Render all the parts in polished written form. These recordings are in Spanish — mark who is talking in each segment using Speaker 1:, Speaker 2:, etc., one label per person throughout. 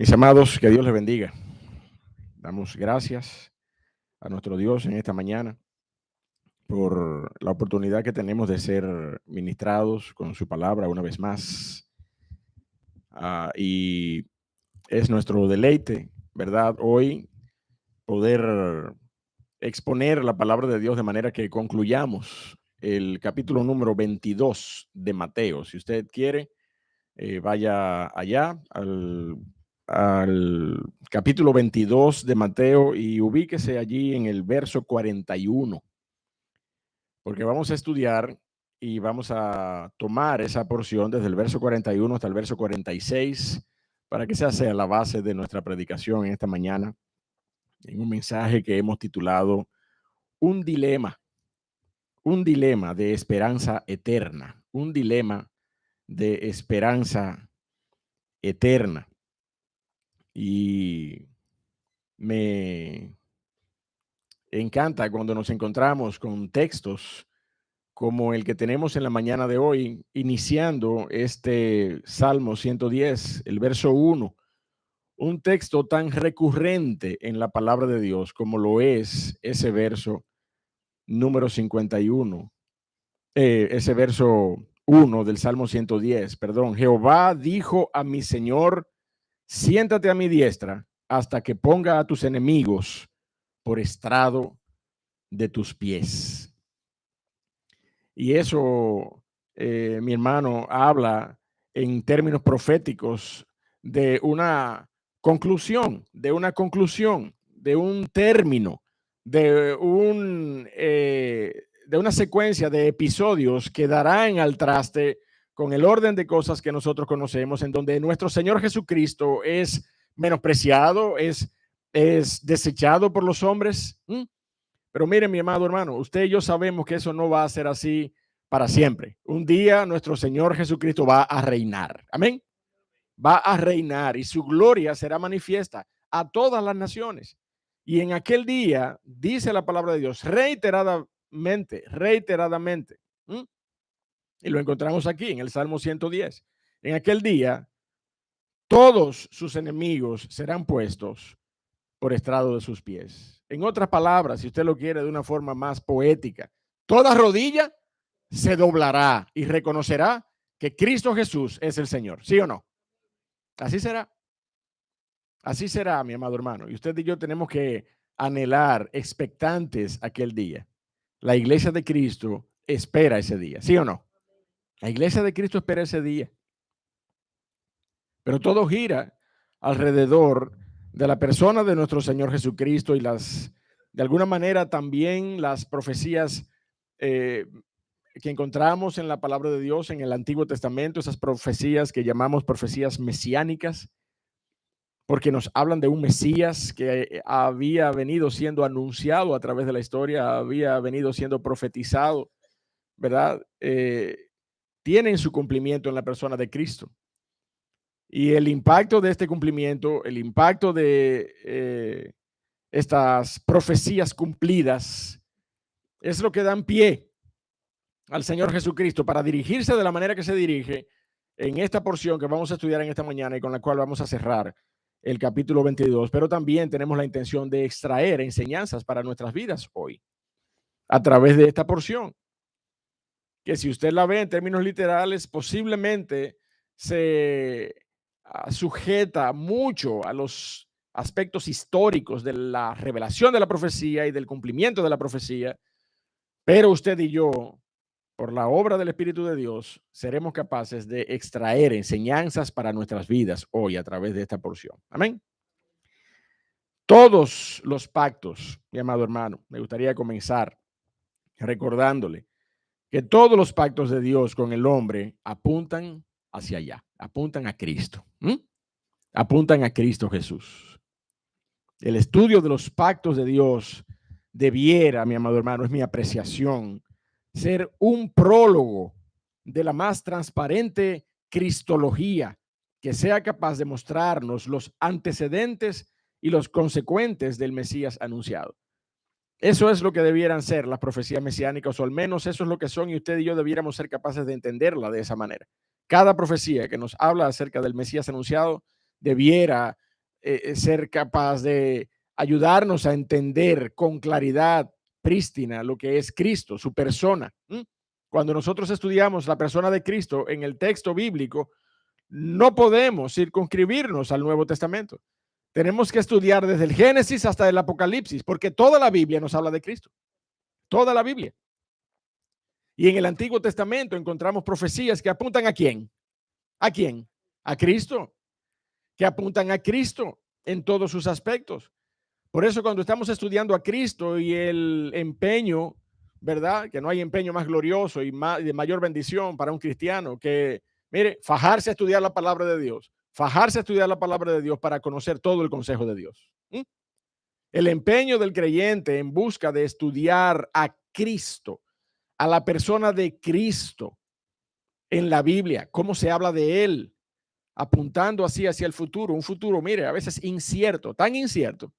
Speaker 1: Mis amados, que Dios les bendiga. Damos gracias a nuestro Dios en esta mañana por la oportunidad que tenemos de ser ministrados con su palabra una vez más. Y es nuestro deleite, ¿verdad? Hoy poder exponer la palabra de Dios de manera que concluyamos el capítulo número 22 de Mateo. Si usted quiere, vaya allá al capítulo 22 de Mateo y ubíquese allí en el verso 41, porque vamos a estudiar y vamos a tomar esa porción desde el verso 41 hasta el verso 46 para que esa sea la base de nuestra predicación en esta mañana, en un mensaje que hemos titulado Un dilema de esperanza eterna, un dilema de esperanza eterna. Y me encanta cuando nos encontramos con textos como el que tenemos en la mañana de hoy, iniciando este Salmo 110, el verso 1, un texto tan recurrente en la palabra de Dios como lo es ese verso número 51, ese verso 1 del Salmo 110, perdón. Jehová dijo a mi Señor, siéntate a mi diestra hasta que ponga a tus enemigos por estrado de tus pies. Y eso, mi hermano, habla en términos proféticos de una conclusión, de un término, de una secuencia de episodios que darán al traste con el orden de cosas que nosotros conocemos, en donde nuestro Señor Jesucristo es menospreciado, es desechado por los hombres. Pero miren, mi amado hermano, usted y yo sabemos que eso no va a ser así para siempre. Un día nuestro Señor Jesucristo va a reinar. Amén. Va a reinar y su gloria será manifiesta a todas las naciones. Y en aquel día, dice la palabra de Dios, reiteradamente, y lo encontramos aquí en el Salmo 110. En aquel día, todos sus enemigos serán puestos por estrado de sus pies. En otras palabras, si usted lo quiere de una forma más poética, toda rodilla se doblará y reconocerá que Cristo Jesús es el Señor. ¿Sí o no? Así será. Así será, mi amado hermano. Y usted y yo tenemos que anhelar, expectantes aquel día. La iglesia de Cristo espera ese día. ¿Sí o no? La iglesia de Cristo espera ese día. Pero todo gira alrededor de la persona de nuestro Señor Jesucristo y de alguna manera también las profecías que encontramos en la palabra de Dios en el Antiguo Testamento, esas profecías que llamamos profecías mesiánicas, porque nos hablan de un Mesías que había venido siendo anunciado a través de la historia, había venido siendo profetizado, ¿verdad? Tienen su cumplimiento en la persona de Cristo. Y el impacto de este cumplimiento, el impacto de estas profecías cumplidas, es lo que dan pie al Señor Jesucristo para dirigirse de la manera que se dirige en esta porción que vamos a estudiar en esta mañana y con la cual vamos a cerrar el capítulo 22. Pero también tenemos la intención de extraer enseñanzas para nuestras vidas hoy a través de esta porción, que si usted la ve en términos literales, posiblemente se sujeta mucho a los aspectos históricos de la revelación de la profecía y del cumplimiento de la profecía, pero usted y yo, por la obra del Espíritu de Dios, seremos capaces de extraer enseñanzas para nuestras vidas hoy a través de esta porción. Amén. Todos los pactos, mi amado hermano, me gustaría comenzar recordándole que todos los pactos de Dios con el hombre apuntan hacia allá, apuntan a Cristo, apuntan a Cristo Jesús. El estudio de los pactos de Dios debiera, mi amado hermano, es mi apreciación, ser un prólogo de la más transparente cristología que sea capaz de mostrarnos los antecedentes y los consecuentes del Mesías anunciado. Eso es lo que debieran ser las profecías mesiánicas, o al menos eso es lo que son, y usted y yo debiéramos ser capaces de entenderla de esa manera. Cada profecía que nos habla acerca del Mesías anunciado debiera ser capaz de ayudarnos a entender con claridad prístina lo que es Cristo, su persona. Cuando nosotros estudiamos la persona de Cristo en el texto bíblico, no podemos circunscribirnos al Nuevo Testamento. Tenemos que estudiar desde el Génesis hasta el Apocalipsis, porque toda la Biblia nos habla de Cristo. Toda la Biblia. Y en el Antiguo Testamento encontramos profecías que apuntan ¿a quién? ¿A quién? A Cristo. Que apuntan a Cristo en todos sus aspectos. Por eso cuando estamos estudiando a Cristo y el empeño, ¿verdad? Que no hay empeño más glorioso y de mayor bendición para un cristiano que, mire, fajarse a estudiar la palabra de Dios. Fajarse a estudiar la palabra de Dios para conocer todo el consejo de Dios. El empeño del creyente en busca de estudiar a Cristo, a la persona de Cristo en la Biblia, cómo se habla de él, apuntando así hacia el futuro, un futuro, mire, a veces incierto, tan incierto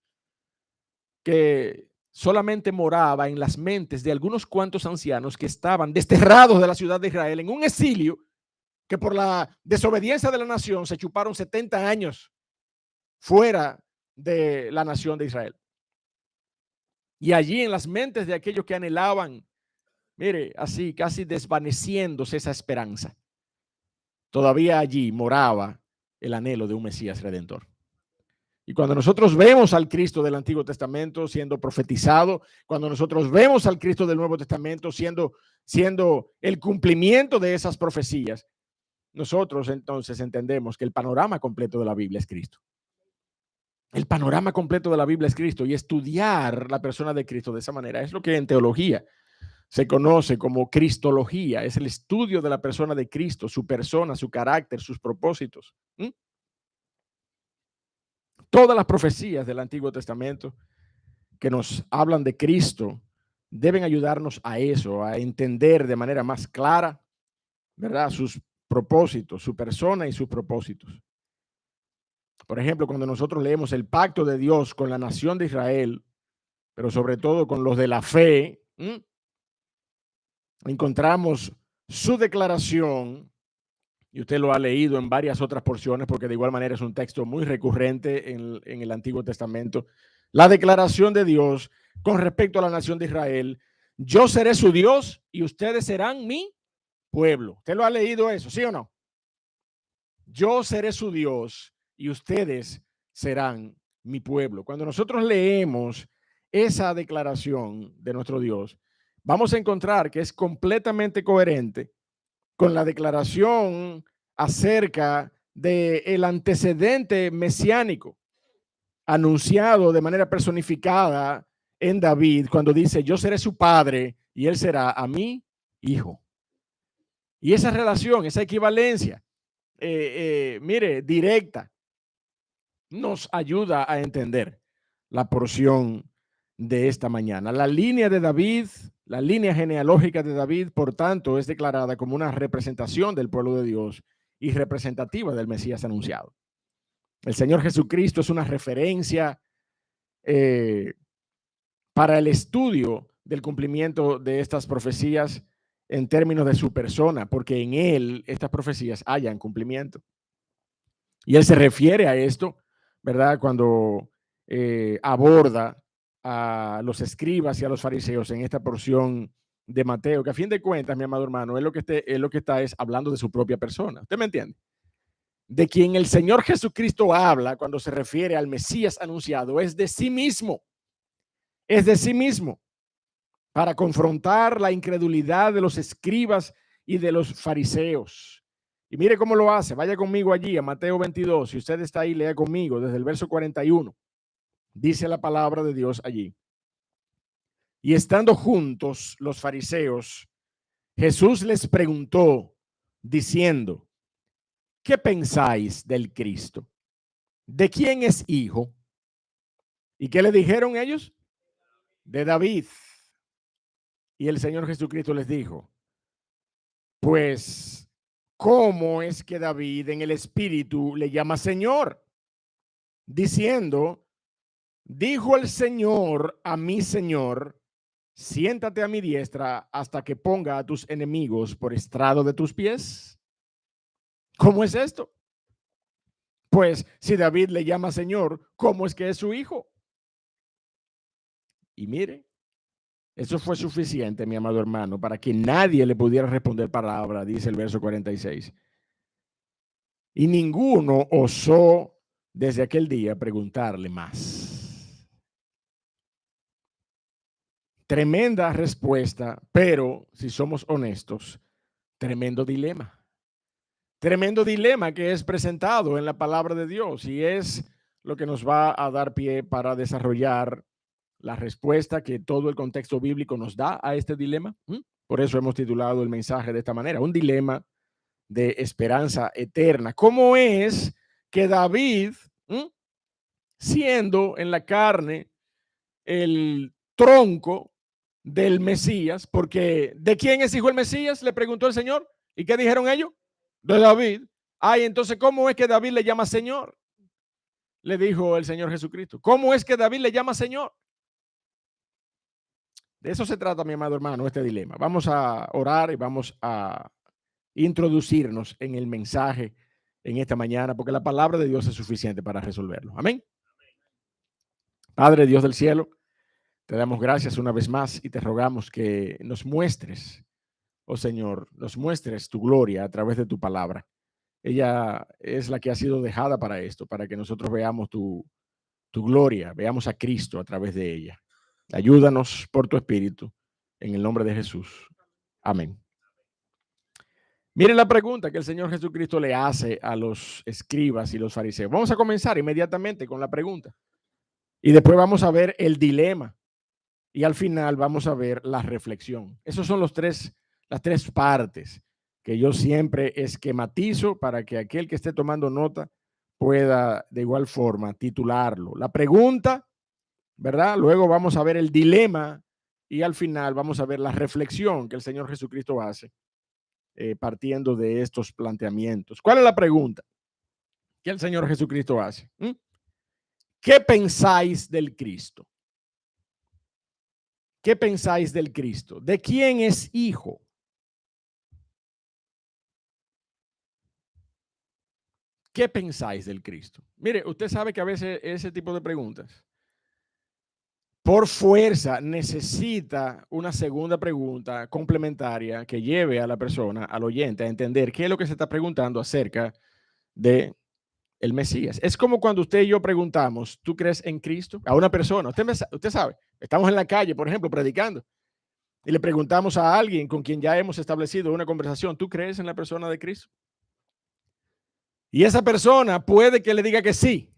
Speaker 1: que solamente moraba en las mentes de algunos cuantos ancianos que estaban desterrados de la ciudad de Israel en un exilio que por la desobediencia de la nación se chuparon 70 años fuera de la nación de Israel. Y allí en las mentes de aquellos que anhelaban, mire, así casi desvaneciéndose esa esperanza, todavía allí moraba el anhelo de un Mesías redentor. Y cuando nosotros vemos al Cristo del Antiguo Testamento siendo profetizado, cuando nosotros vemos al Cristo del Nuevo Testamento siendo el cumplimiento de esas profecías, nosotros entonces entendemos que el panorama completo de la Biblia es Cristo. El panorama completo de la Biblia es Cristo, y estudiar la persona de Cristo de esa manera es lo que en teología se conoce como cristología. Es el estudio de la persona de Cristo, su persona, su carácter, sus propósitos. Todas las profecías del Antiguo Testamento que nos hablan de Cristo deben ayudarnos a eso, a entender de manera más clara, ¿verdad?, sus propósitos, su persona y sus propósitos. Por ejemplo, cuando nosotros leemos el pacto de Dios con la nación de Israel, pero sobre todo con los de la fe, encontramos su declaración, y usted lo ha leído en varias otras porciones, porque de igual manera es un texto muy recurrente en el Antiguo Testamento, la declaración de Dios con respecto a la nación de Israel: yo seré su Dios y ustedes serán mi pueblo. ¿Usted lo ha leído eso, sí o no? Yo seré su Dios y ustedes serán mi pueblo. Cuando nosotros leemos esa declaración de nuestro Dios, vamos a encontrar que es completamente coherente con la declaración acerca del antecedente mesiánico anunciado de manera personificada en David, cuando dice: yo seré su padre y él será a mi hijo. Y esa relación, esa equivalencia, mire, directa, nos ayuda a entender la porción de esta mañana. La línea de David, la línea genealógica de David, por tanto, es declarada como una representación del pueblo de Dios y representativa del Mesías anunciado. El Señor Jesucristo es una referencia para el estudio del cumplimiento de estas profecías en términos de su persona, porque en él estas profecías hayan cumplimiento. Y él se refiere a esto, ¿verdad?, cuando aborda a los escribas y a los fariseos en esta porción de Mateo, que a fin de cuentas, mi amado hermano, es lo que está hablando de su propia persona. ¿Usted me entiende? De quien el Señor Jesucristo habla cuando se refiere al Mesías anunciado es de sí mismo. Es de sí mismo, para confrontar la incredulidad de los escribas y de los fariseos. Y mire cómo lo hace. Vaya conmigo allí a Mateo 22. Si usted está ahí, lea conmigo desde el verso 41. Dice la palabra de Dios allí: y estando juntos los fariseos, Jesús les preguntó diciendo: ¿qué pensáis del Cristo? ¿De quién es hijo? ¿Y qué le dijeron ellos? De David. Y el Señor Jesucristo les dijo: pues, ¿cómo es que David en el Espíritu le llama Señor? Diciendo: dijo el Señor a mi Señor, siéntate a mi diestra hasta que ponga a tus enemigos por estrado de tus pies. ¿Cómo es esto? Pues si David le llama Señor, ¿cómo es que es su hijo? Y mire, eso fue suficiente, mi amado hermano, para que nadie le pudiera responder palabra, dice el verso 46. Y ninguno osó desde aquel día preguntarle más. Tremenda respuesta, pero si somos honestos, tremendo dilema. Tremendo dilema que es presentado en la palabra de Dios y es lo que nos va a dar pie para desarrollar la respuesta que todo el contexto bíblico nos da a este dilema. Por eso hemos titulado el mensaje de esta manera, un dilema de esperanza eterna. ¿Cómo es que David, siendo en la carne el tronco del Mesías, porque ¿de quién es hijo el Mesías? Le preguntó el Señor. ¿Y qué dijeron ellos? De David. Ay, entonces, ¿cómo es que David le llama Señor? Le dijo el Señor Jesucristo. ¿Cómo es que David le llama Señor? De eso se trata, mi amado hermano, este dilema. Vamos a orar y vamos a introducirnos en el mensaje en esta mañana, porque la palabra de Dios es suficiente para resolverlo. Amén. Padre Dios del cielo, te damos gracias una vez más y te rogamos que nos muestres, oh Señor, nos muestres tu gloria a través de tu palabra. Ella es la que ha sido dejada para esto, para que nosotros veamos tu gloria, veamos a Cristo a través de ella. Ayúdanos por tu Espíritu, en el nombre de Jesús. Amén. Miren la pregunta que el Señor Jesucristo le hace a los escribas y los fariseos. Vamos a comenzar inmediatamente con la pregunta. Y después vamos a ver el dilema. Y al final vamos a ver la reflexión. Esos son las tres partes que yo siempre esquematizo para que aquel que esté tomando nota pueda de igual forma titularlo. La pregunta, ¿verdad? Luego vamos a ver el dilema y al final vamos a ver la reflexión que el Señor Jesucristo hace partiendo de estos planteamientos. ¿Cuál es la pregunta que el Señor Jesucristo hace? ¿Qué pensáis del Cristo? ¿Qué pensáis del Cristo? ¿De quién es hijo? ¿Qué pensáis del Cristo? Mire, usted sabe que a veces ese tipo de preguntas por fuerza necesita una segunda pregunta complementaria que lleve a la persona, al oyente, a entender qué es lo que se está preguntando acerca de el Mesías. Es como cuando usted y yo preguntamos, ¿tú crees en Cristo? A una persona, usted sabe, estamos en la calle, por ejemplo, predicando, y le preguntamos a alguien con quien ya hemos establecido una conversación, ¿tú crees en la persona de Cristo? Y esa persona puede que le diga que sí.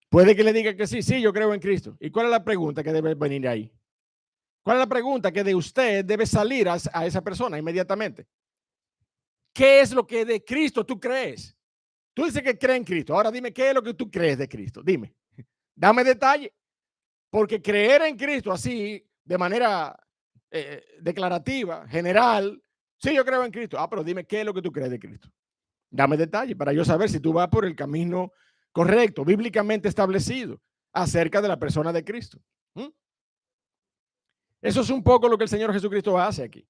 Speaker 1: Puede que le diga que sí, sí, yo creo en Cristo. ¿Y cuál es la pregunta que debe venir ahí? ¿Cuál es la pregunta que de usted debe salir a esa persona inmediatamente? ¿Qué es lo que de Cristo tú crees? Tú dices que crees en Cristo. Ahora dime, ¿qué es lo que tú crees de Cristo? Dime, dame detalle. Porque creer en Cristo así, de manera declarativa, general, sí, yo creo en Cristo. Ah, pero dime, ¿qué es lo que tú crees de Cristo? Dame detalle para yo saber si tú vas por el camino correcto, bíblicamente establecido, acerca de la persona de Cristo. Eso es un poco lo que el Señor Jesucristo hace aquí.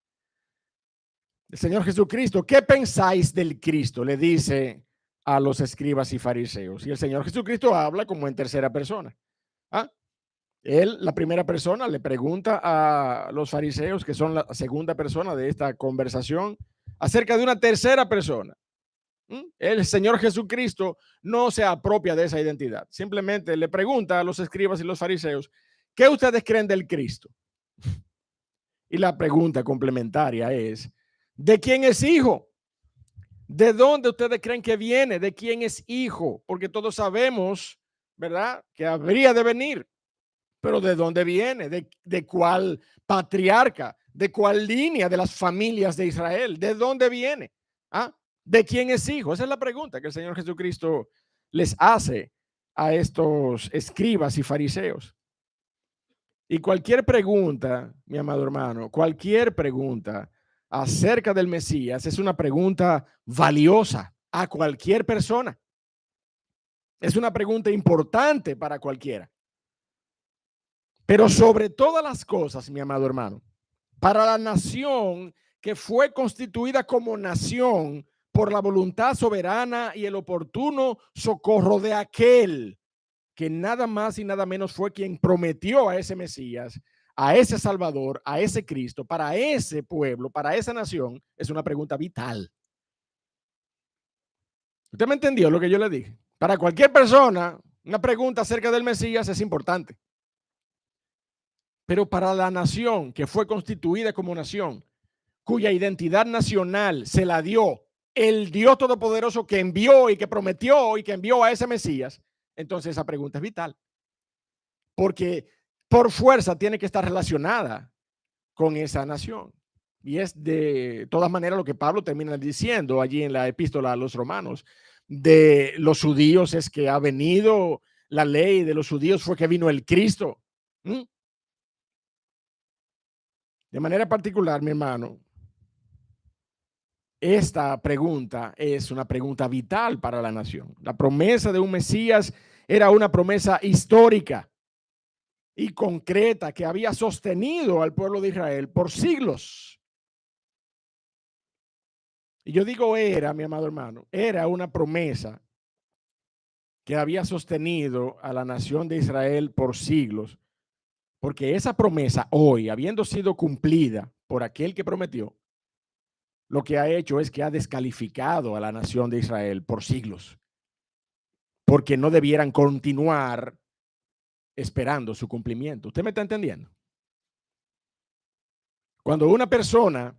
Speaker 1: El Señor Jesucristo, ¿qué pensáis del Cristo? Le dice a los escribas y fariseos. Y el Señor Jesucristo habla como en tercera persona. Él, la primera persona, le pregunta a los fariseos, que son la segunda persona de esta conversación, acerca de una tercera persona. El Señor Jesucristo no se apropia de esa identidad. Simplemente le pregunta a los escribas y los fariseos, ¿qué ustedes creen del Cristo? Y la pregunta complementaria es, ¿de quién es hijo? ¿De dónde ustedes creen que viene? ¿De quién es hijo? Porque todos sabemos, ¿verdad?, que habría de venir. Pero ¿de dónde viene? ¿De cuál patriarca? ¿De cuál línea de las familias de Israel? ¿De dónde viene? ¿De quién es hijo? Esa es la pregunta que el Señor Jesucristo les hace a estos escribas y fariseos. Y cualquier pregunta, mi amado hermano, cualquier pregunta acerca del Mesías es una pregunta valiosa a cualquier persona. Es una pregunta importante para cualquiera. Pero sobre todas las cosas, mi amado hermano, para la nación que fue constituida como nación por la voluntad soberana y el oportuno socorro de aquel que nada más y nada menos fue quien prometió a ese Mesías, a ese Salvador, a ese Cristo, para ese pueblo, para esa nación, es una pregunta vital. ¿Usted me entendió lo que yo le dije? Para cualquier persona, una pregunta acerca del Mesías es importante. Pero para la nación que fue constituida como nación, cuya identidad nacional se la dio el Dios Todopoderoso que envió y que prometió y que envió a ese Mesías, entonces esa pregunta es vital. Porque por fuerza tiene que estar relacionada con esa nación. Y es de todas maneras lo que Pablo termina diciendo allí en la epístola a los romanos. De los judíos es que ha venido la ley, de los judíos fue que vino el Cristo. De manera particular, mi hermano, esta pregunta es una pregunta vital para la nación. La promesa de un Mesías era una promesa histórica y concreta que había sostenido al pueblo de Israel por siglos. Y yo digo era, mi amado hermano, era una promesa que había sostenido a la nación de Israel por siglos, porque esa promesa hoy, habiendo sido cumplida por aquel que prometió, lo que ha hecho es que ha descalificado a la nación de Israel por siglos, porque no debieran continuar esperando su cumplimiento. ¿Usted me está entendiendo? Cuando una persona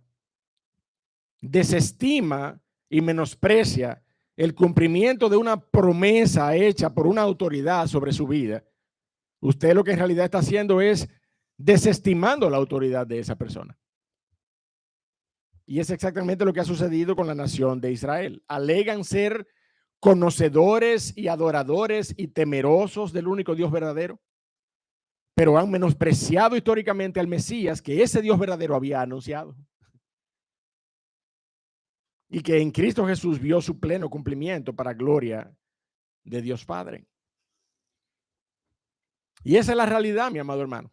Speaker 1: desestima y menosprecia el cumplimiento de una promesa hecha por una autoridad sobre su vida, usted lo que en realidad está haciendo es desestimando la autoridad de esa persona. Y es exactamente lo que ha sucedido con la nación de Israel. Alegan ser conocedores y adoradores y temerosos del único Dios verdadero, pero han menospreciado históricamente al Mesías que ese Dios verdadero había anunciado. Y que en Cristo Jesús vio su pleno cumplimiento para gloria de Dios Padre. Y esa es la realidad, mi amado hermano.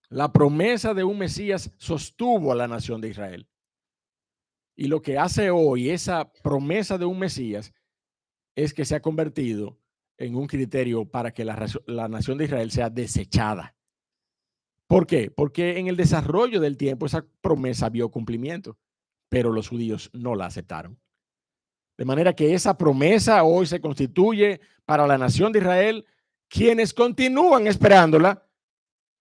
Speaker 1: La promesa de un Mesías sostuvo a la nación de Israel. Y lo que hace hoy esa promesa de un Mesías es que se ha convertido en un criterio para que la nación de Israel sea desechada. ¿Por qué? Porque en el desarrollo del tiempo esa promesa vio cumplimiento, pero los judíos no la aceptaron. De manera que esa promesa hoy se constituye para la nación de Israel, quienes continúan esperándola,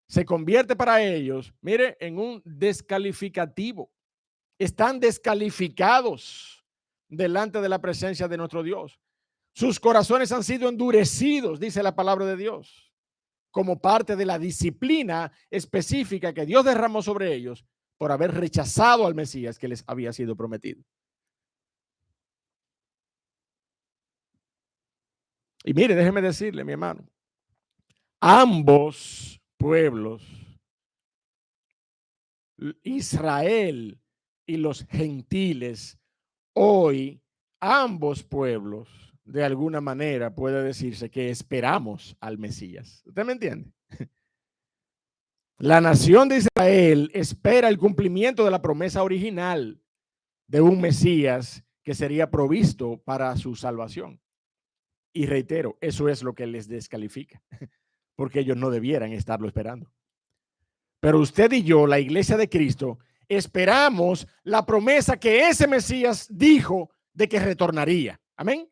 Speaker 1: se convierte para ellos, mire, en un descalificativo. Están descalificados delante de la presencia de nuestro Dios. Sus corazones han sido endurecidos, dice la palabra de Dios, como parte de la disciplina específica que Dios derramó sobre ellos por haber rechazado al Mesías que les había sido prometido. Y mire, déjeme decirle, mi hermano, ambos pueblos, Israel y los gentiles, hoy ambos pueblos, de alguna manera puede decirse que esperamos al Mesías. ¿Usted me entiende? La nación de Israel espera el cumplimiento de la promesa original de un Mesías que sería provisto para su salvación. Y reitero, eso es lo que les descalifica, porque ellos no debieran estarlo esperando. Pero usted y yo, la iglesia de Cristo, esperamos la promesa que ese Mesías dijo de que retornaría. Amén.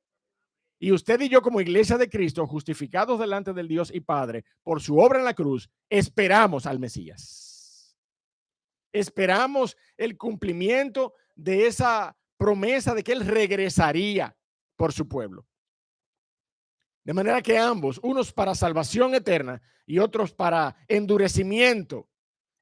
Speaker 1: Y usted y yo como iglesia de Cristo, justificados delante del Dios y Padre por su obra en la cruz, esperamos al Mesías. Esperamos el cumplimiento de esa promesa de que Él regresaría por su pueblo. De manera que ambos, unos para salvación eterna y otros para endurecimiento.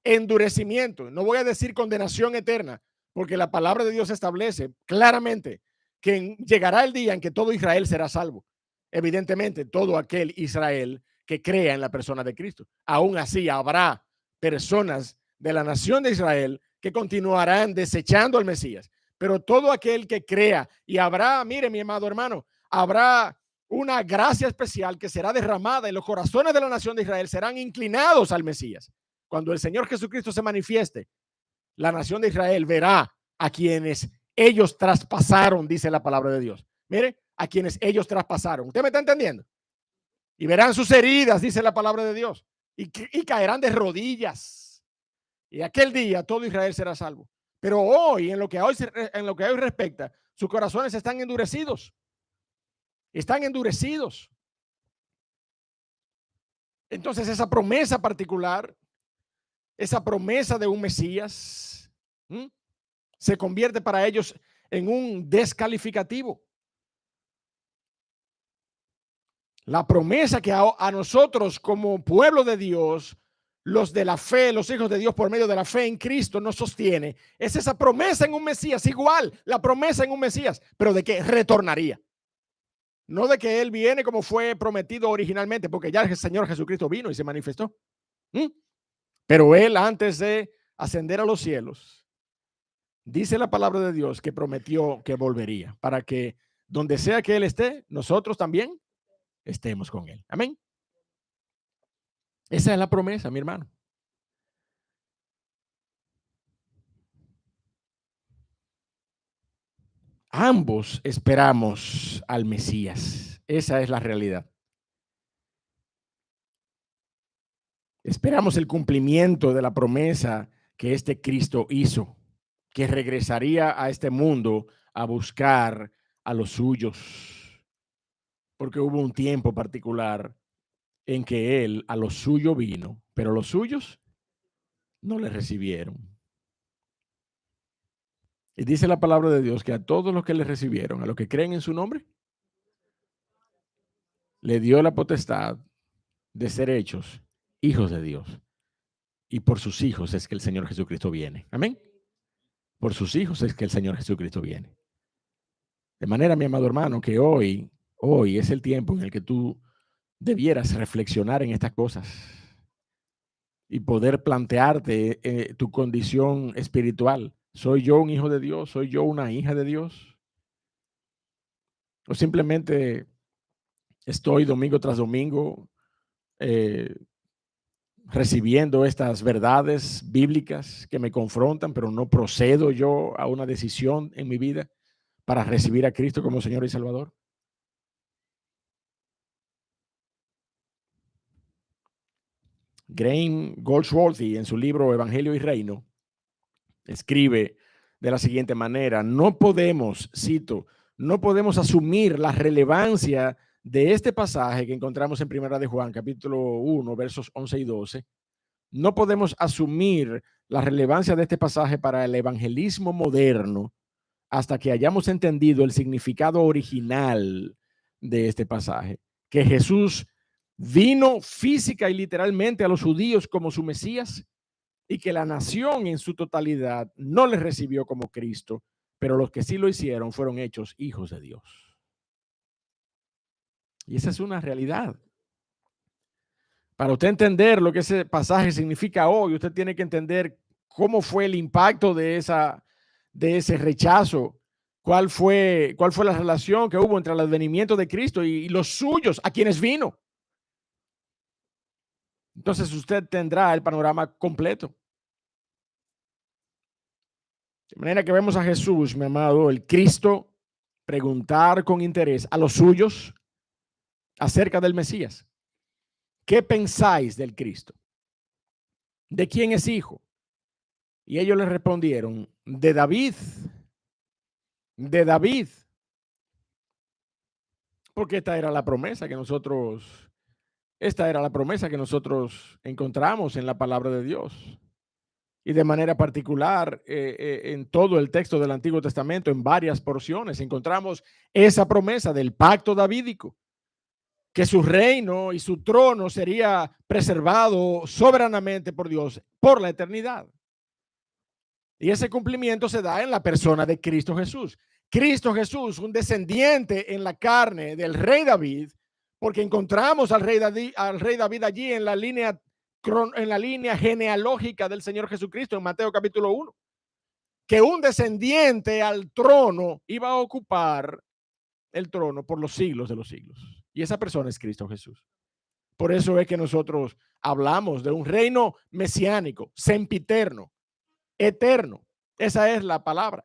Speaker 1: Endurecimiento, no voy a decir condenación eterna, porque la palabra de Dios establece claramente que llegará el día en que todo Israel será salvo. Evidentemente, todo aquel Israel que crea en la persona de Cristo. Aún así, habrá personas de la nación de Israel que continuarán desechando al Mesías. Pero todo aquel que crea, y habrá, mire mi amado hermano, habrá una gracia especial que será derramada y los corazones de la nación de Israel serán inclinados al Mesías. Cuando el Señor Jesucristo se manifieste, la nación de Israel verá a quienes ellos traspasaron, dice la palabra de Dios. Mire, a quienes ellos traspasaron. ¿Usted me está entendiendo? Y verán sus heridas, dice la palabra de Dios, y caerán de rodillas. Y aquel día todo Israel será salvo. Pero hoy, en lo que hoy respecta, sus corazones están endurecidos. Están endurecidos. Entonces esa promesa particular, esa promesa de un Mesías, se convierte para ellos en un descalificativo. La promesa que a nosotros como pueblo de Dios, los de la fe, los hijos de Dios por medio de la fe en Cristo nos sostiene, es esa promesa en un Mesías, igual la promesa en un Mesías, pero de que retornaría. No de que Él viene como fue prometido originalmente, porque ya el Señor Jesucristo vino y se manifestó. Pero Él, antes de ascender a los cielos, dice la palabra de Dios que prometió que volvería, para que donde sea que Él esté, nosotros también estemos con Él. Amén. Esa es la promesa, mi hermano. Ambos esperamos al Mesías. Esa es la realidad. Esperamos el cumplimiento de la promesa que este Cristo hizo, que regresaría a este mundo a buscar a los suyos, porque hubo un tiempo particular en que Él a lo suyo vino, pero los suyos no le recibieron. Y dice la palabra de Dios que a todos los que le recibieron, a los que creen en su nombre, le dio la potestad de ser hechos hijos de Dios. Y por sus hijos es que el Señor Jesucristo viene. Amén. Por sus hijos es que el Señor Jesucristo viene. De manera, mi amado hermano, que hoy es el tiempo en el que tú debieras reflexionar en estas cosas y poder plantearte tu condición espiritual. ¿Soy yo un hijo de Dios? ¿Soy yo una hija de Dios? ¿O simplemente estoy domingo tras domingo recibiendo estas verdades bíblicas que me confrontan, pero no procedo yo a una decisión en mi vida para recibir a Cristo como Señor y Salvador? Graham Goldsworthy, en su libro Evangelio y Reino, escribe de la siguiente manera: no podemos, cito, no podemos asumir la relevancia de este pasaje que encontramos en Primera de Juan, capítulo 1, versos 11 y 12. No podemos asumir la relevancia de este pasaje para el evangelismo moderno hasta que hayamos entendido el significado original de este pasaje, que Jesús vino física y literalmente a los judíos como su Mesías y que la nación en su totalidad no le recibió como Cristo, pero los que sí lo hicieron fueron hechos hijos de Dios. Y esa es una realidad. Para usted entender lo que ese pasaje significa hoy, usted tiene que entender cómo fue el impacto de ese rechazo, cuál fue la relación que hubo entre el advenimiento de Cristo y los suyos, a quienes vino. Entonces usted tendrá el panorama completo. De manera que vemos a Jesús, mi amado, el Cristo, preguntar con interés a los suyos acerca del Mesías. ¿Qué pensáis del Cristo? ¿De quién es hijo? Y ellos le respondieron, de David. De David. Porque esta era la promesa que nosotros encontramos en la palabra de Dios. Y de manera particular, en todo el texto del Antiguo Testamento, en varias porciones, encontramos esa promesa del pacto davídico, que su reino y su trono sería preservado soberanamente por Dios por la eternidad. Y ese cumplimiento se da en la persona de Cristo Jesús. Cristo Jesús, un descendiente en la carne del rey David, porque encontramos al rey David allí en la línea genealógica del Señor Jesucristo en Mateo capítulo 1, que un descendiente al trono iba a ocupar el trono por los siglos de los siglos. Y esa persona es Cristo Jesús. Por eso es que nosotros hablamos de un reino mesiánico, sempiterno, eterno. Esa es la palabra.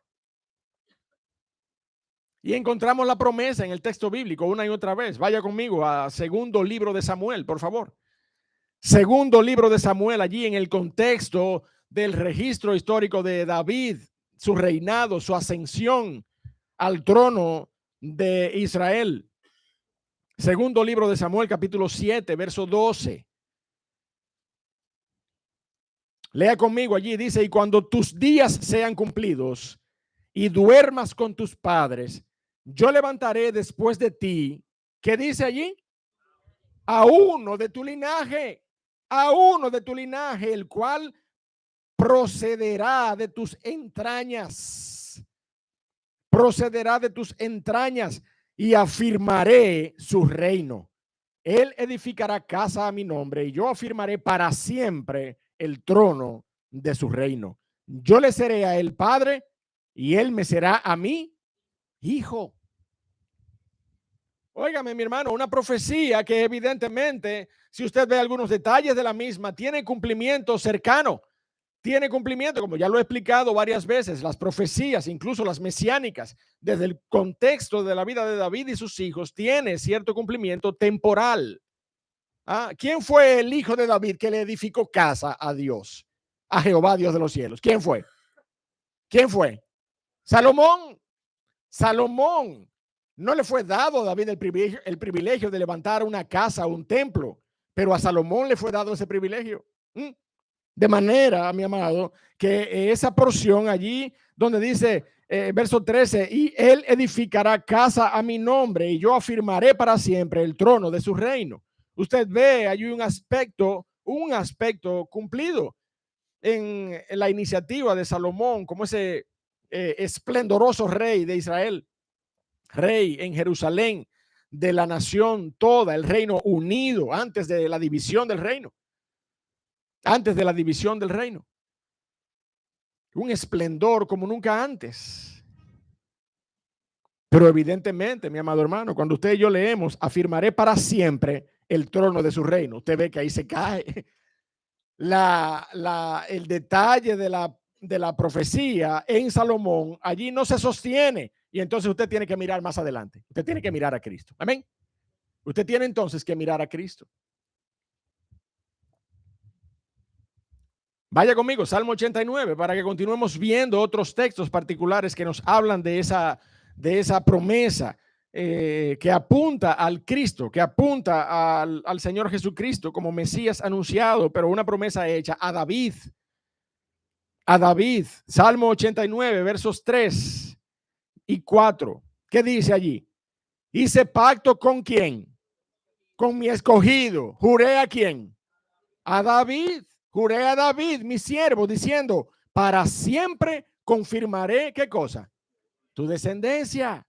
Speaker 1: Y encontramos la promesa en el texto bíblico una y otra vez. Vaya conmigo a segundo libro de Samuel, por favor. Segundo libro de Samuel, allí en el contexto del registro histórico de David, su reinado, su ascensión al trono de Israel. Segundo libro de Samuel, capítulo 7, verso 12. Lea conmigo allí, dice, y cuando tus días sean cumplidos y duermas con tus padres, yo levantaré después de ti, ¿qué dice allí? A uno de tu linaje, el cual procederá de tus entrañas, y afirmaré su reino. Él edificará casa a mi nombre y yo afirmaré para siempre el trono de su reino. Yo le seré a él padre y él me será a mí hijo. Óigame, mi hermano, una profecía que evidentemente, si usted ve algunos detalles de la misma, tiene cumplimiento cercano. Tiene cumplimiento, como ya lo he explicado varias veces, las profecías, incluso las mesiánicas, desde el contexto de la vida de David y sus hijos, tiene cierto cumplimiento temporal. ¿Quién fue el hijo de David que le edificó casa a Dios, a Jehová, Dios de los cielos? ¿Quién fue? Salomón. No le fue dado a David el privilegio de levantar una casa, un templo, pero a Salomón le fue dado ese privilegio. De manera, mi amado, que esa porción allí donde dice, verso 13, y él edificará casa a mi nombre y yo afirmaré para siempre el trono de su reino. Usted ve, hay un aspecto cumplido en la iniciativa de Salomón como ese esplendoroso rey de Israel, rey en Jerusalén de la nación toda, el reino unido antes de la división del reino. Un esplendor como nunca antes. Pero evidentemente, mi amado hermano, cuando usted y yo leemos, afirmaré para siempre el trono de su reino, usted ve que ahí se cae el detalle de la profecía en Salomón. Allí no se sostiene y entonces usted tiene que mirar más adelante. Usted tiene que mirar a Cristo. Amén. Usted tiene entonces que mirar a Cristo. Vaya conmigo, Salmo 89, para que continuemos viendo otros textos particulares que nos hablan de esa promesa que apunta al Cristo, que apunta al Señor Jesucristo como Mesías anunciado, pero una promesa hecha a David. Salmo 89, versos 3 y 4. ¿Qué dice allí? Hice pacto con quién? Con mi escogido. ¿Juré a quién? A David. Juré a David, mi siervo, diciendo, para siempre confirmaré, ¿qué cosa? Tu descendencia,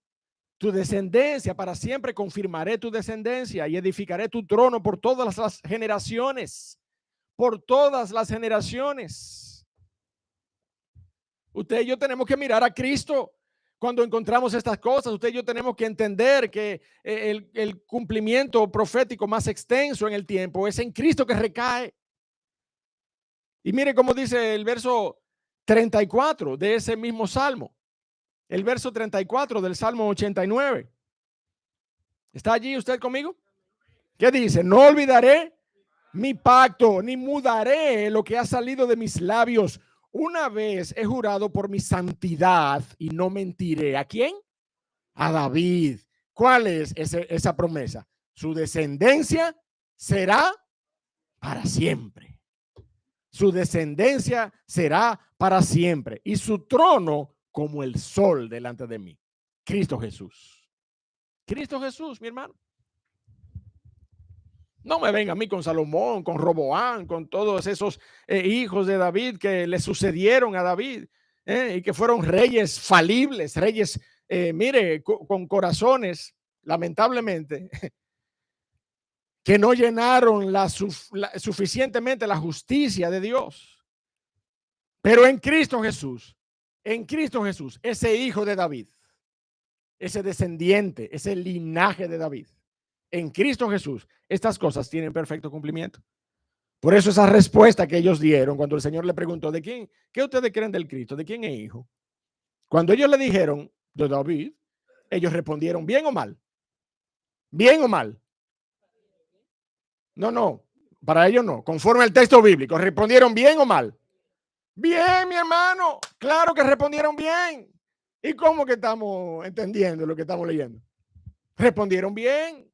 Speaker 1: para siempre confirmaré tu descendencia y edificaré tu trono por todas las generaciones, Usted y yo tenemos que mirar a Cristo. Cuando encontramos estas cosas, usted y yo tenemos que entender que el cumplimiento profético más extenso en el tiempo es en Cristo que recae. Y mire cómo dice el verso 34 de ese mismo salmo. El verso 34 del Salmo 89. ¿Está allí usted conmigo? ¿Qué dice? No olvidaré mi pacto, ni mudaré lo que ha salido de mis labios. Una vez he jurado por mi santidad y no mentiré. ¿A quién? A David. ¿Cuál es esa promesa? Su descendencia será para siempre. Su descendencia será para siempre y su trono como el sol delante de mí. Cristo Jesús, mi hermano. No me venga a mí con Salomón, con Roboán, con todos esos hijos de David que le sucedieron a David y que fueron reyes falibles, reyes, mire, con corazones, lamentablemente, que no llenaron suficientemente la justicia de Dios. Pero en Cristo Jesús, ese hijo de David, ese descendiente, ese linaje de David, en Cristo Jesús, estas cosas tienen perfecto cumplimiento. Por eso esa respuesta que ellos dieron cuando el Señor le preguntó, ¿de quién? ¿Qué ustedes creen del Cristo? ¿De quién es hijo? Cuando ellos le dijeron, de David, Ellos respondieron bien o mal. Bien o mal. No. Para ellos no. Conforme al texto bíblico, ¿respondieron bien o mal? Bien, mi hermano. Claro que respondieron bien. ¿Y cómo que estamos entendiendo lo que estamos leyendo? Respondieron bien.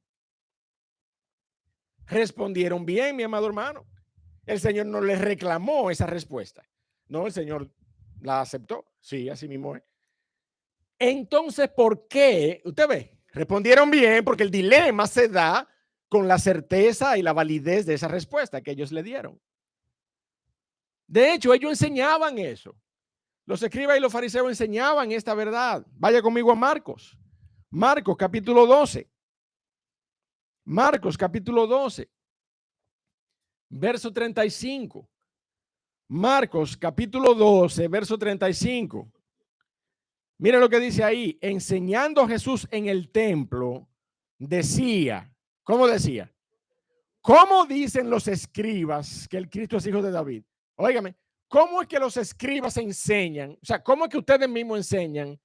Speaker 1: Respondieron bien, mi amado hermano. El Señor no les reclamó esa respuesta. No, el Señor la aceptó. Sí, así mismo es. Entonces, ¿por qué? Usted ve, respondieron bien porque el dilema se da con la certeza y la validez de esa respuesta que ellos le dieron. De hecho, ellos enseñaban eso. Los escribas y los fariseos enseñaban esta verdad. Vaya conmigo a Marcos. Marcos capítulo 12. Marcos capítulo 12. Verso 35. Marcos capítulo 12, verso 35. Mira lo que dice ahí. Enseñando Jesús en el templo, decía, ¿cómo decía? ¿Cómo dicen los escribas que el Cristo es hijo de David? Óigame, ¿cómo es que los escribas enseñan? O sea, ¿cómo es que ustedes mismos enseñan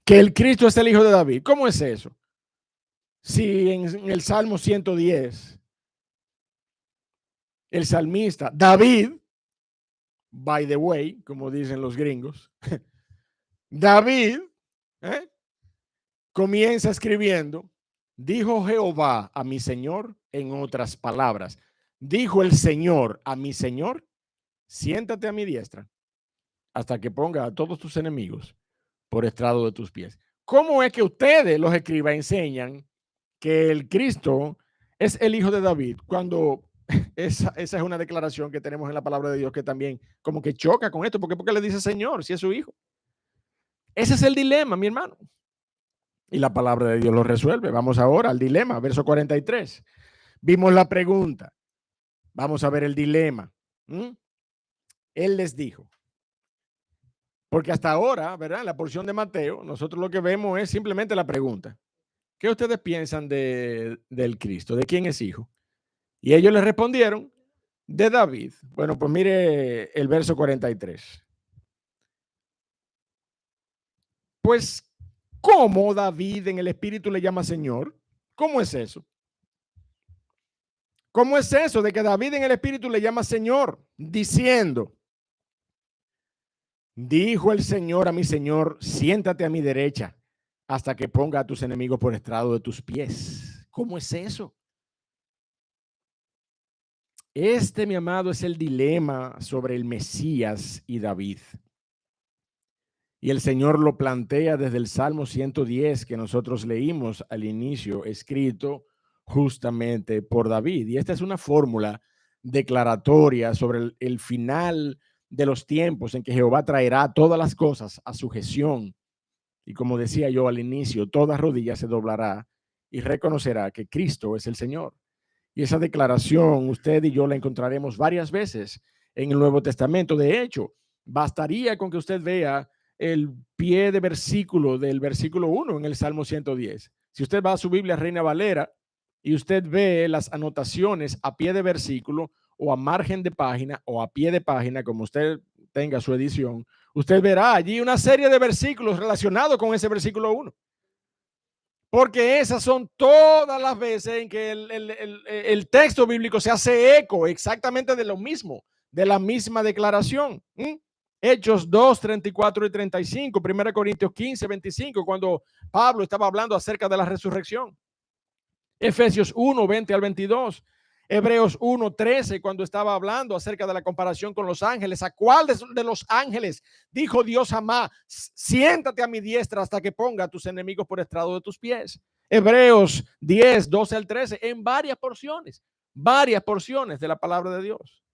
Speaker 1: que el Cristo es el hijo de David? ¿Cómo es eso? Si en el Salmo 110, el salmista David, by the way, como dicen los gringos, David comienza escribiendo, dijo Jehová a mi Señor, en otras palabras, dijo el Señor a mi Señor, siéntate a mi diestra hasta que ponga a todos tus enemigos por estrado de tus pies. ¿Cómo es que ustedes, los escribas, enseñan que el Cristo es el hijo de David cuando esa es una declaración que tenemos en la palabra de Dios que también como que choca con esto? ¿Por qué le dice Señor si es su hijo? Ese es el dilema, mi hermano. Y la palabra de Dios lo resuelve. Vamos ahora al dilema, verso 43. Vimos la pregunta. Vamos a ver el dilema. Él les dijo. Porque hasta ahora, ¿verdad? En la porción de Mateo, nosotros lo que vemos es simplemente la pregunta. ¿Qué ustedes piensan del Cristo? ¿De quién es hijo? Y ellos le respondieron, de David. Bueno, pues mire el verso 43. Pues, ¿cómo David en el Espíritu le llama Señor? ¿Cómo es eso? ¿Cómo es eso de que David en el Espíritu le llama Señor? Diciendo, dijo el Señor a mi Señor, siéntate a mi derecha hasta que ponga a tus enemigos por estrado de tus pies. ¿Cómo es eso? Este, mi amado, es el dilema sobre el Mesías y David. Y el Señor lo plantea desde el Salmo 110 que nosotros leímos al inicio, escrito justamente por David. Y esta es una fórmula declaratoria sobre el final de los tiempos en que Jehová traerá todas las cosas a sujeción. Y como decía yo al inicio, toda rodilla se doblará y reconocerá que Cristo es el Señor. Y esa declaración usted y yo la encontraremos varias veces en el Nuevo Testamento. De hecho, bastaría con que usted vea el pie de versículo del versículo 1 en el Salmo 110. Si usted va a su Biblia Reina Valera y usted ve las anotaciones a pie de versículo o a margen de página o a pie de página, como usted tenga su edición, usted verá allí una serie de versículos relacionados con ese versículo 1. Porque esas son todas las veces en que el texto bíblico se hace eco exactamente de lo mismo, de la misma declaración. Hechos 2, 34 y 35, 1 Corintios 15, 25, cuando Pablo estaba hablando acerca de la resurrección. Efesios 1, 20 al 22. Hebreos 1, 13, cuando estaba hablando acerca de la comparación con los ángeles. ¿A cuál de los ángeles dijo Dios jamás? Siéntate a mi diestra hasta que ponga a tus enemigos por estrado de tus pies. Hebreos 10, 12 al 13, en varias porciones de la palabra de Dios.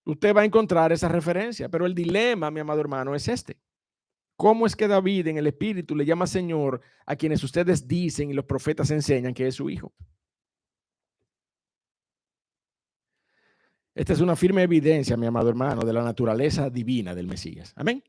Speaker 1: Usted va a encontrar esa referencia, pero el dilema, mi amado hermano, es este. ¿Cómo es que David en el Espíritu le llama Señor a quienes ustedes dicen y los profetas enseñan que es su hijo? Esta es una firme evidencia, mi amado hermano, de la naturaleza divina del Mesías. Amén.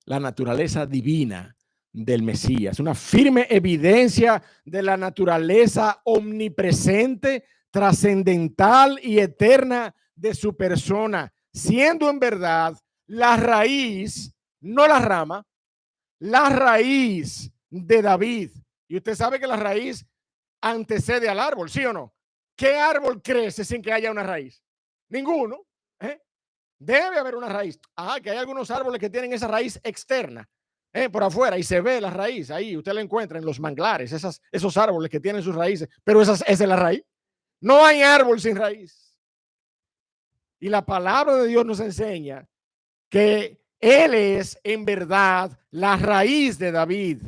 Speaker 1: La naturaleza divina del Mesías. Una firme evidencia de la naturaleza omnipresente, trascendental y eterna de su persona, siendo en verdad la raíz, no la rama, la raíz de David. Y usted sabe que la raíz antecede al árbol, ¿sí o no? ¿Qué árbol crece sin que haya una raíz? Ninguno. Debe haber una raíz. Que hay algunos árboles que tienen esa raíz externa, por afuera, y se ve la raíz. Ahí usted la encuentra en los manglares, esos árboles que tienen sus raíces, pero esa es la raíz. No hay árbol sin raíz. Y la palabra de Dios nos enseña que Él es en verdad la raíz de David,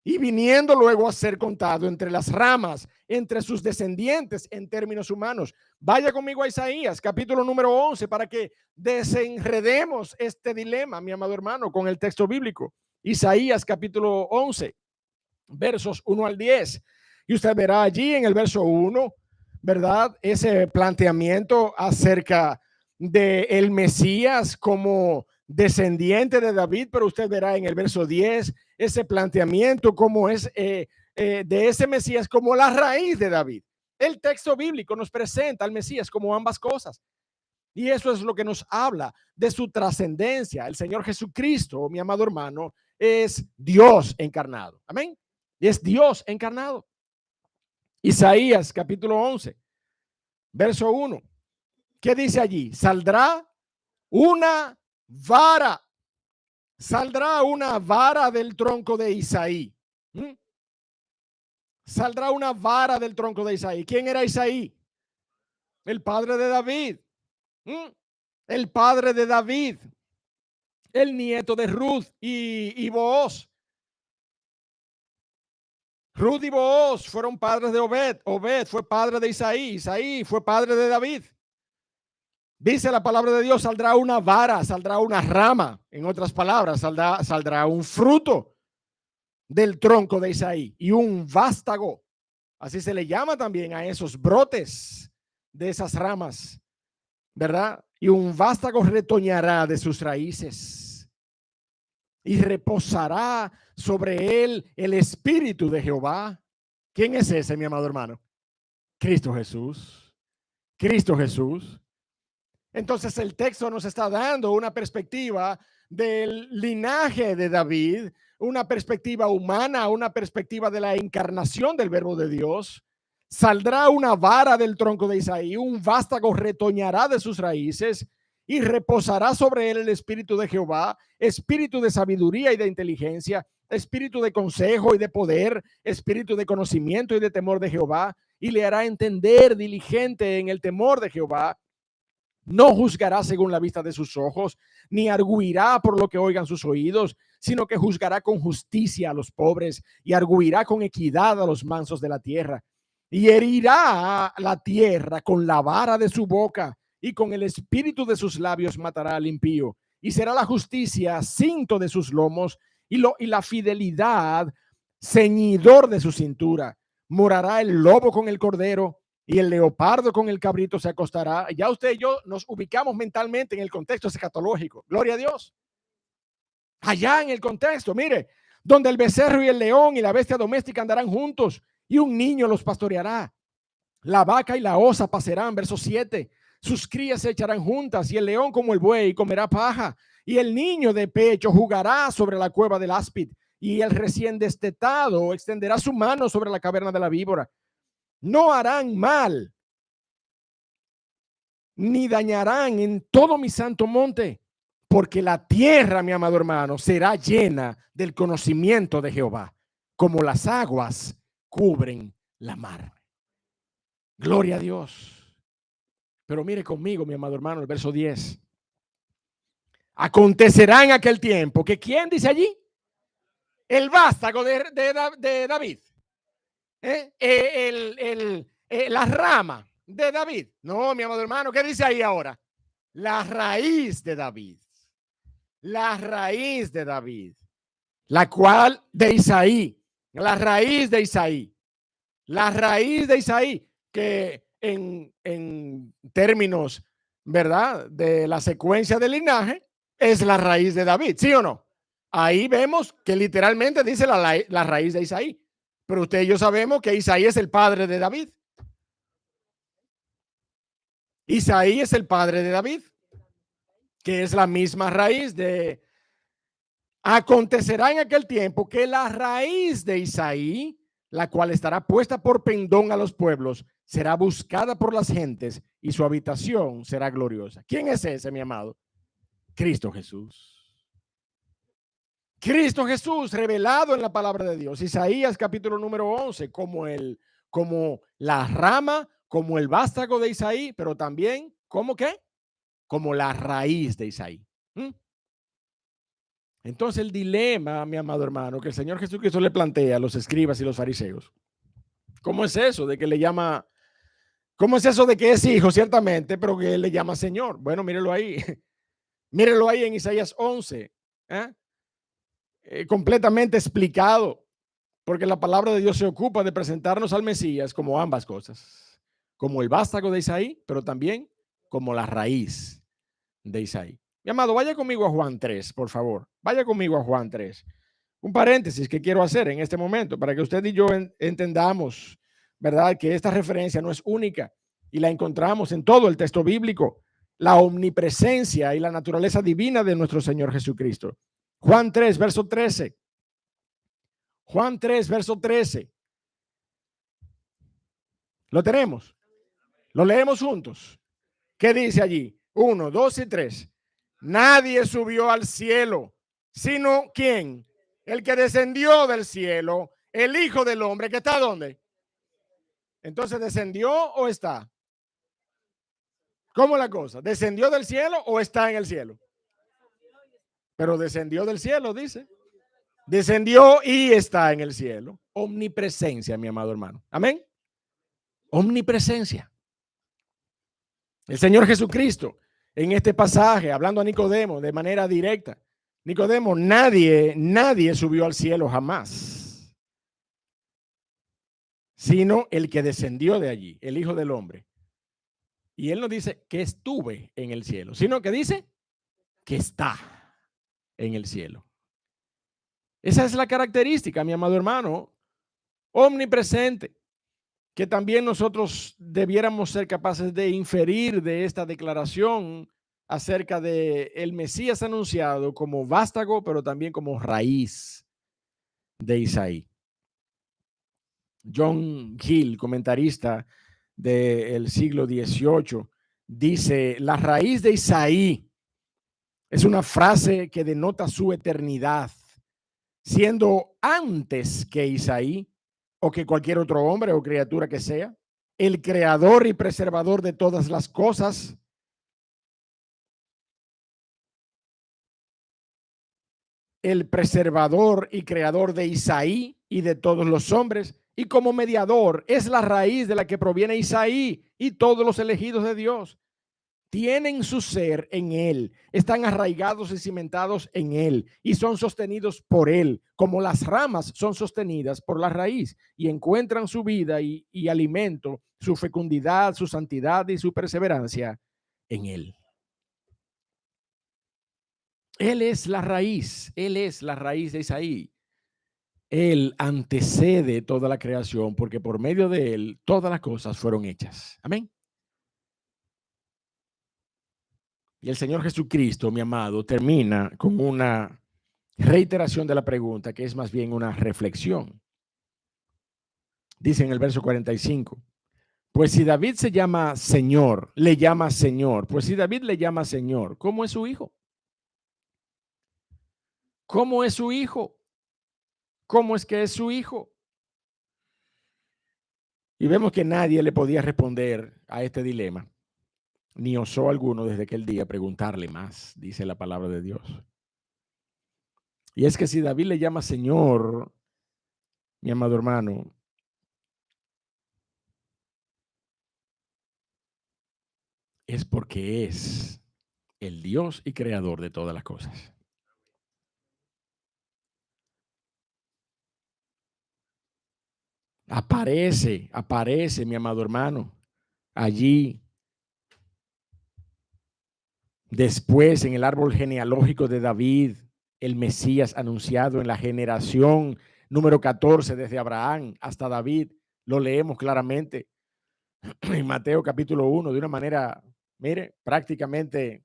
Speaker 1: y viniendo luego a ser contado entre las ramas, entre sus descendientes en términos humanos. Vaya conmigo a Isaías, capítulo número 11, para que desenredemos este dilema, mi amado hermano, con el texto bíblico. Isaías, capítulo 11, versos 1 al 10. Y usted verá allí en el verso 1, ¿verdad? Ese planteamiento acerca de el Mesías como descendiente de David, pero usted verá en el verso 10 ese planteamiento como es de ese Mesías como la raíz de David. El texto bíblico nos presenta al Mesías como ambas cosas. Y eso es lo que nos habla de su trascendencia. El Señor Jesucristo, mi amado hermano, es Dios encarnado. Amén. Y es Dios encarnado. Isaías capítulo 11, verso 1. ¿Qué dice allí? Saldrá una vara. Saldrá una vara del tronco de Isaí. Saldrá una vara del tronco de Isaí. ¿Quién era Isaí? El padre de David. El padre de David. El nieto de Ruth y Booz. Ruth y Booz fueron padres de Obed. Obed fue padre de Isaí. Isaí fue padre de David. Dice la palabra de Dios, saldrá una vara, saldrá una rama. En otras palabras, saldrá un fruto del tronco de Isaí y un vástago. Así se le llama también a esos brotes de esas ramas, ¿verdad? Y un vástago retoñará de sus raíces y reposará sobre él el espíritu de Jehová. ¿Quién es ese, mi amado hermano? Cristo Jesús. Cristo Jesús. Entonces el texto nos está dando una perspectiva del linaje de David, una perspectiva humana, una perspectiva de la encarnación del verbo de Dios. Saldrá una vara del tronco de Isaí, un vástago retoñará de sus raíces y reposará sobre él el espíritu de Jehová, espíritu de sabiduría y de inteligencia, espíritu de consejo y de poder, espíritu de conocimiento y de temor de Jehová, y le hará entender diligente en el temor de Jehová. No juzgará según la vista de sus ojos, ni arguirá por lo que oigan sus oídos, sino que juzgará con justicia a los pobres y arguirá con equidad a los mansos de la tierra. Y herirá la tierra con la vara de su boca, y con el espíritu de sus labios matará al impío. Y será la justicia cinto de sus lomos, y la fidelidad ceñidor de su cintura. Morará el lobo con el cordero, y el leopardo con el cabrito se acostará. Ya usted y yo nos ubicamos mentalmente en el contexto escatológico. Gloria a Dios. Allá en el contexto, mire, donde el becerro y el león y la bestia doméstica andarán juntos, y un niño los pastoreará. La vaca y la osa pasarán, verso 7. Sus crías se echarán juntas, y el león como el buey comerá paja, y el niño de pecho jugará sobre la cueva del áspid, y el recién destetado extenderá su mano sobre la caverna de la víbora. No harán mal, ni dañarán en todo mi santo monte, porque la tierra, mi amado hermano, será llena del conocimiento de Jehová, como las aguas cubren la mar. Gloria a Dios. Pero mire conmigo, mi amado hermano, el verso 10. Acontecerá en aquel tiempo que, ¿quién dice allí? El vástago de David. La rama de David. No, mi amado hermano, ¿qué dice ahí ahora? La raíz de David. La raíz de David. La cual de Isaí. La raíz de Isaí. La raíz de Isaí, que en términos, ¿verdad?, de la secuencia del linaje, es la raíz de David, ¿sí o no? Ahí vemos que literalmente dice la raíz de Isaí. Pero usted y yo sabemos que Isaí es el padre de David. Isaí es el padre de David, que es la misma raíz de Acontecerá en aquel tiempo que la raíz de Isaí, la cual estará puesta por pendón a los pueblos, será buscada por las gentes y su habitación será gloriosa. ¿Quién es ese, mi amado? Cristo Jesús. Cristo Jesús revelado en la palabra de Dios. Isaías capítulo número 11, como la rama, como el vástago de Isaí, pero también, ¿cómo qué? Como la raíz de Isaí. ¿Mm? Entonces el dilema, mi amado hermano, que el Señor Jesucristo le plantea a los escribas y los fariseos, ¿cómo es eso de que le llama, cómo es eso de que es hijo, ciertamente, pero que le llama Señor? Bueno, mírelo ahí, mírelo ahí en Isaías 11, ¿eh? Completamente explicado, porque la palabra de Dios se ocupa de presentarnos al Mesías como ambas cosas, como el vástago de Isaí, pero también como la raíz de Isaí. Mi amado, vaya conmigo a Juan 3, por favor. Vaya conmigo a Juan 3. Un paréntesis que quiero hacer en este momento para que usted y yo entendamos, ¿verdad? Que esta referencia no es única y la encontramos en todo el texto bíblico, la omnipresencia y la naturaleza divina de nuestro Señor Jesucristo. Juan 3, verso 13. Juan 3, verso 13. ¿Lo tenemos? ¿Lo leemos juntos? ¿Qué dice allí? 1, 2 y 3. Nadie subió al cielo, sino ¿quién? El que descendió del cielo, el Hijo del Hombre, que está ¿dónde? Entonces, ¿descendió o está? ¿Cómo la cosa? ¿Descendió del cielo o está en el cielo? Pero descendió del cielo, dice. Descendió y está en el cielo. Omnipresencia, mi amado hermano. Amén. Omnipresencia. El Señor Jesucristo, en este pasaje, hablando a Nicodemo de manera directa, Nicodemo, nadie subió al cielo jamás, sino el que descendió de allí, el Hijo del Hombre. Y él no dice que estuve en el cielo, sino que dice que está en el cielo. Esa es la característica, mi amado hermano, omnipresente, que también nosotros debiéramos ser capaces de inferir de esta declaración acerca de el Mesías anunciado como vástago, pero también como raíz de Isaí. John Gill, comentarista del siglo XVIII, dice, la raíz de Isaí es una frase que denota su eternidad, siendo antes que Isaí o que cualquier otro hombre o criatura que sea, el creador y preservador de todas las cosas, el preservador y creador de Isaí y de todos los hombres, y como mediador es la raíz de la que proviene Isaí y todos los elegidos de Dios. Tienen su ser en Él, están arraigados y cimentados en Él y son sostenidos por Él, como las ramas son sostenidas por la raíz y encuentran su vida y alimento, su fecundidad, su santidad y su perseverancia en Él. Él es la raíz de Isaí. Él antecede toda la creación porque por medio de Él todas las cosas fueron hechas. Amén. Y el Señor Jesucristo, mi amado, termina con una reiteración de la pregunta, que es más bien una reflexión. Dice en el verso 45, pues si David se llama Señor, le llama Señor, pues si David le llama Señor, ¿cómo es su hijo? ¿Cómo es su hijo? ¿Cómo es que es su hijo? Y vemos que nadie le podía responder a este dilema, ni osó alguno desde aquel día preguntarle más, dice la palabra de Dios. Y es que si David le llama Señor, mi amado hermano, es porque es el Dios y creador de todas las cosas. Aparece, mi amado hermano, allí, después en el árbol genealógico de David, el Mesías anunciado en la generación número 14, desde Abraham hasta David, lo leemos claramente en Mateo capítulo 1, de una manera, mire, prácticamente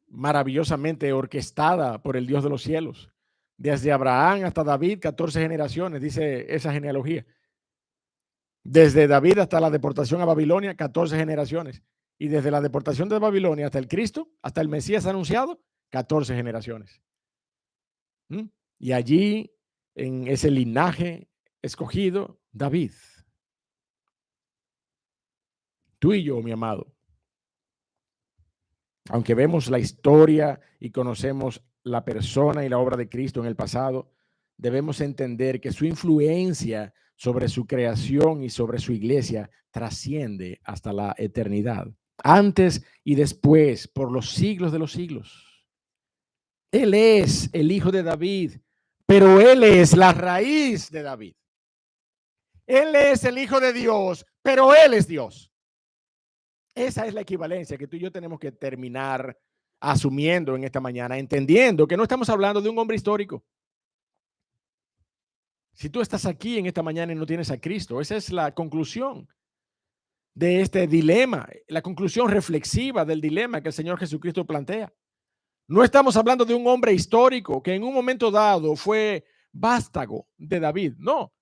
Speaker 1: maravillosamente orquestada por el Dios de los cielos. Desde Abraham hasta David, 14 generaciones, dice esa genealogía. Desde David hasta la deportación a Babilonia, 14 generaciones. Y desde la deportación de Babilonia hasta el Cristo, hasta el Mesías anunciado, 14 generaciones. Y allí, en ese linaje escogido, David. Tú y yo, mi amado, aunque vemos la historia y conocemos la persona y la obra de Cristo en el pasado, debemos entender que su influencia sobre su creación y sobre su iglesia trasciende hasta la eternidad, antes y después, por los siglos de los siglos. Él es el hijo de David, pero él es la raíz de David. Él es el hijo de Dios, pero él es Dios. Esa es la equivalencia que tú y yo tenemos que terminar asumiendo en esta mañana, entendiendo que no estamos hablando de un hombre histórico. Si tú estás aquí en esta mañana y no tienes a Cristo, esa es la conclusión de este dilema, la conclusión reflexiva del dilema que el Señor Jesucristo plantea. No estamos hablando de un hombre histórico que en un momento dado fue vástago de David, no.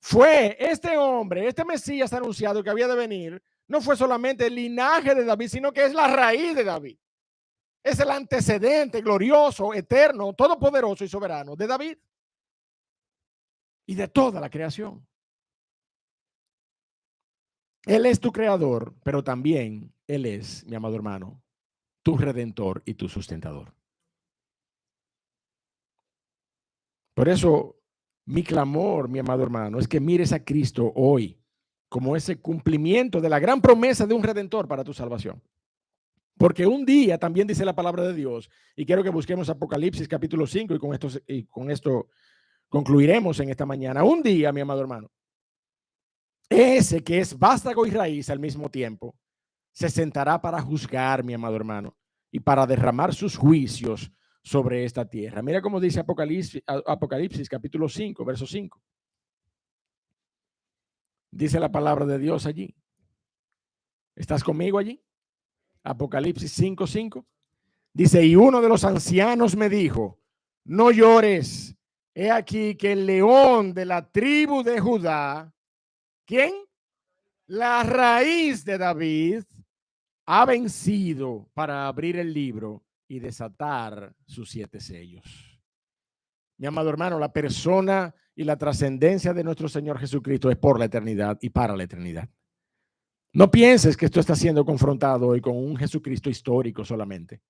Speaker 1: Fue este hombre, este Mesías anunciado que había de venir, no fue solamente el linaje de David, sino que es la raíz de David. Es el antecedente glorioso, eterno, todopoderoso y soberano de David y de toda la creación. Él es tu creador, pero también Él es, mi amado hermano, tu redentor y tu sustentador. Por eso, mi clamor, mi amado hermano, es que mires a Cristo hoy como ese cumplimiento de la gran promesa de un redentor para tu salvación. Porque un día también dice la palabra de Dios, y quiero que busquemos Apocalipsis capítulo 5 y con esto concluiremos en esta mañana. Un día, mi amado hermano, ese que es vástago y raíz al mismo tiempo, se sentará para juzgar, mi amado hermano, y para derramar sus juicios sobre esta tierra. Mira cómo dice Apocalipsis capítulo 5, verso 5. Dice la palabra de Dios allí. ¿Estás conmigo allí? Apocalipsis 5:5. Dice, y uno de los ancianos me dijo, no llores, he aquí que el león de la tribu de Judá, ¿quién? La raíz de David, ha vencido para abrir el libro y desatar sus 7 sellos. Mi amado hermano, la persona y la trascendencia de nuestro Señor Jesucristo es por la eternidad y para la eternidad. No pienses que esto está siendo confrontado hoy con un Jesucristo histórico solamente.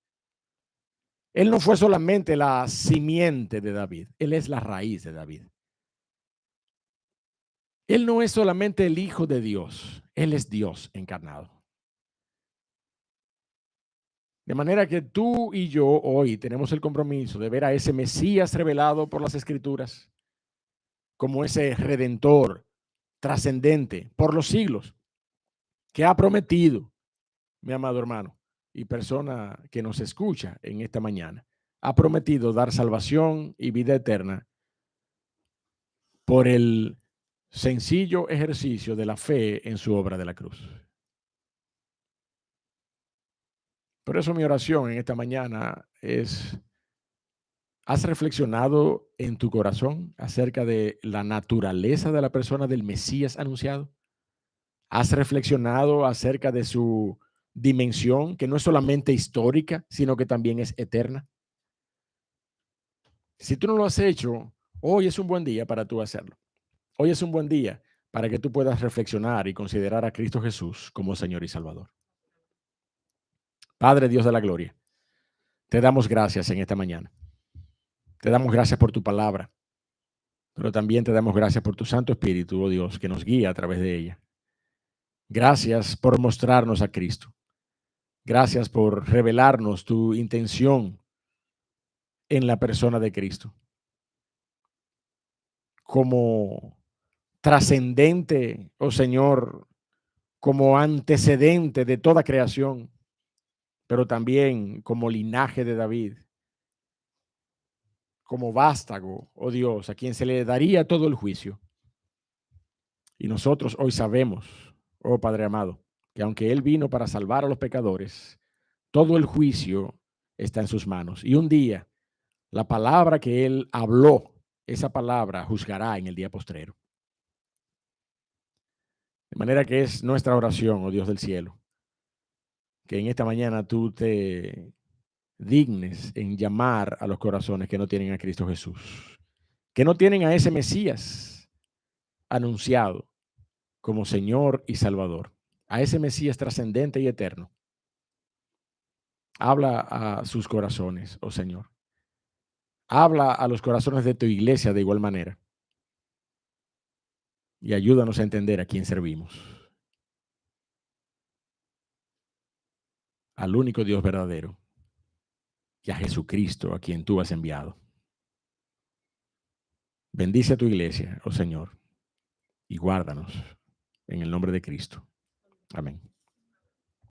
Speaker 1: Él no fue solamente la simiente de David, él es la raíz de David. Él no es solamente el Hijo de Dios, él es Dios encarnado. De manera que tú y yo hoy tenemos el compromiso de ver a ese Mesías revelado por las Escrituras como ese redentor trascendente por los siglos que ha prometido, mi amado hermano y persona que nos escucha en esta mañana, ha prometido dar salvación y vida eterna por el sencillo ejercicio de la fe en su obra de la cruz. Por eso mi oración en esta mañana es, ¿has reflexionado en tu corazón acerca de la naturaleza de la persona del Mesías anunciado? ¿Has reflexionado acerca de su dimensión, que no es solamente histórica, sino que también es eterna? Si tú no lo has hecho, hoy es un buen día para tú hacerlo. Hoy es un buen día para que tú puedas reflexionar y considerar a Cristo Jesús como Señor y Salvador. Padre Dios de la gloria, te damos gracias en esta mañana. Te damos gracias por tu palabra, pero también te damos gracias por tu Santo Espíritu, oh Dios, que nos guía a través de ella. Gracias por mostrarnos a Cristo. Gracias por revelarnos tu intención en la persona de Cristo como trascendente, oh Señor, como antecedente de toda creación, pero también como linaje de David, como vástago, oh Dios, a quien se le daría todo el juicio. Y nosotros hoy sabemos, oh Padre amado, que aunque Él vino para salvar a los pecadores, todo el juicio está en sus manos. Y un día, la palabra que Él habló, esa palabra juzgará en el día postrero. De manera que es nuestra oración, oh Dios del cielo, que en esta mañana tú te dignes en llamar a los corazones que no tienen a Cristo Jesús, que no tienen a ese Mesías anunciado como Señor y Salvador, a ese Mesías trascendente y eterno. Habla a sus corazones, oh Señor. Habla a los corazones de tu iglesia de igual manera. Y ayúdanos a entender a quién servimos. Al único Dios verdadero y a Jesucristo a quien tú has enviado. Bendice a tu iglesia, oh Señor, y guárdanos en el nombre de Cristo. Amén.